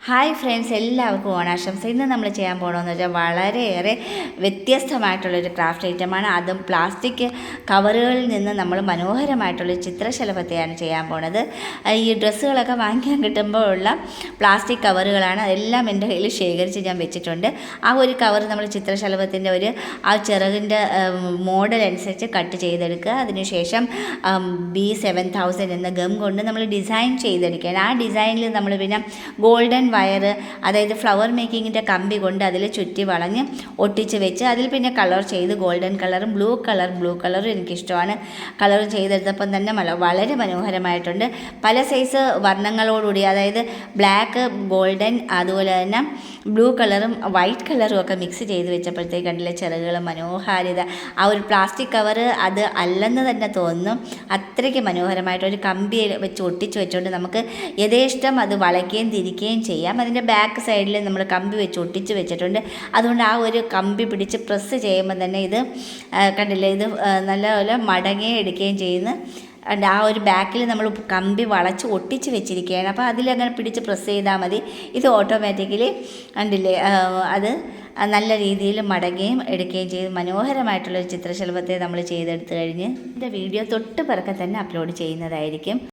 Hi friends, എല്ലാവർക്കും ഓണാശംസ. ഇന്ന് നമ്മൾ ചെയ്യാൻ പോകണമെന്ന് വെച്ചാൽ വളരെയേറെ വ്യത്യസ്തമായിട്ടുള്ളൊരു ക്രാഫ്റ്റ് ഐറ്റമാണ്. അതും പ്ലാസ്റ്റിക് കവറുകളിൽ നിന്ന് നമ്മൾ മനോഹരമായിട്ടുള്ളൊരു ചിത്രശലഭത്തെയാണ് ചെയ്യാൻ പോണത്. ഈ ഡ്രസ്സുകളൊക്കെ വാങ്ങിക്കാൻ കിട്ടുമ്പോൾ ഉള്ള പ്ലാസ്റ്റിക് കവറുകളാണ്. അതെല്ലാം എൻ്റെ കയ്യിൽ ശേഖരിച്ച് ഞാൻ വെച്ചിട്ടുണ്ട്. ആ ഒരു കവർ നമ്മൾ ചിത്രശലഭത്തിൻ്റെ ആ ചിറകിൻ്റെ മോഡൽ അനുസരിച്ച് കട്ട് ചെയ്തെടുക്കുക. അതിനുശേഷം B7000 എന്ന ഗം കൊണ്ട് നമ്മൾ ഡിസൈൻ ചെയ്തെടുക്കുകയാണ്. ആ ഡിസൈനിൽ നമ്മൾ പിന്നെ ഗോൾഡൻ വയർ, അതായത് ഫ്ലവർ മേക്കിങ്ങിൻ്റെ കമ്പി കൊണ്ട് അതിൽ ചുറ്റി വളഞ്ഞ് ഒട്ടിച്ച് വെച്ച് അതിൽ പിന്നെ കളർ ചെയ്ത് ഗോൾഡൻ കളറും ബ്ലൂ കളറും എനിക്കിഷ്ടമാണ്. കളർ ചെയ്തെടുത്തപ്പം തന്നെ വളരെ മനോഹരമായിട്ടുണ്ട്. പല സൈസ് വർണ്ണങ്ങളോടുകൂടി, അതായത് ബ്ലാക്ക്, ഗോൾഡൻ, അതുപോലെ തന്നെ ബ്ലൂ കളറും വൈറ്റ് കളറും ഒക്കെ മിക്സ് ചെയ്ത് വെച്ചപ്പോഴത്തേക്ക് കണ്ടില്ല ചിറകുകൾ മനോഹാരിത. ആ ഒരു പ്ലാസ്റ്റിക് കവർ അത് അല്ലെന്ന് തന്നെ തോന്നുന്നു. അത്രയ്ക്ക് മനോഹരമായിട്ടൊരു കമ്പി വെച്ച് ഒട്ടിച്ച് വെച്ചുകൊണ്ട് നമുക്ക് യഥേഷ്ടം അത് വളയ്ക്കുകയും തിരിക്കുകയും ചെയ്യാം. അതിൻ്റെ ബാക്ക് സൈഡിൽ നമ്മൾ കമ്പി വെച്ച് ഒട്ടിച്ച് വെച്ചിട്ടുണ്ട്. അതുകൊണ്ട് ആ ഒരു കമ്പി പിടിച്ച് പ്രസ് ചെയ്യുമ്പോൾ തന്നെ ഇത് കണ്ടില്ലേ, ഇത് നല്ലപോലെ മടങ്ങുകയും എടുക്കുകയും ചെയ്യുന്നു. ആ ഒരു ബാക്കിൽ നമ്മൾ കമ്പി വളച്ച് ഒട്ടിച്ച് വെച്ചിരിക്കുകയാണ്. അപ്പോൾ അതിലങ്ങനെ പിടിച്ച് പ്രസ് ചെയ്താൽ മതി. ഇത് ഓട്ടോമാറ്റിക്കലി കണ്ടില്ലേ, അത് നല്ല രീതിയിൽ മടങ്ങുകയും എടുക്കുകയും ചെയ്ത് മനോഹരമായിട്ടുള്ളൊരു ചിത്രശലഭത്തെ നമ്മൾ ചെയ്തെടുത്തു കഴിഞ്ഞ് എൻ്റെ വീഡിയോ തൊട്ട് പിറക്കെ തന്നെ അപ്ലോഡ് ചെയ്യുന്നതായിരിക്കും.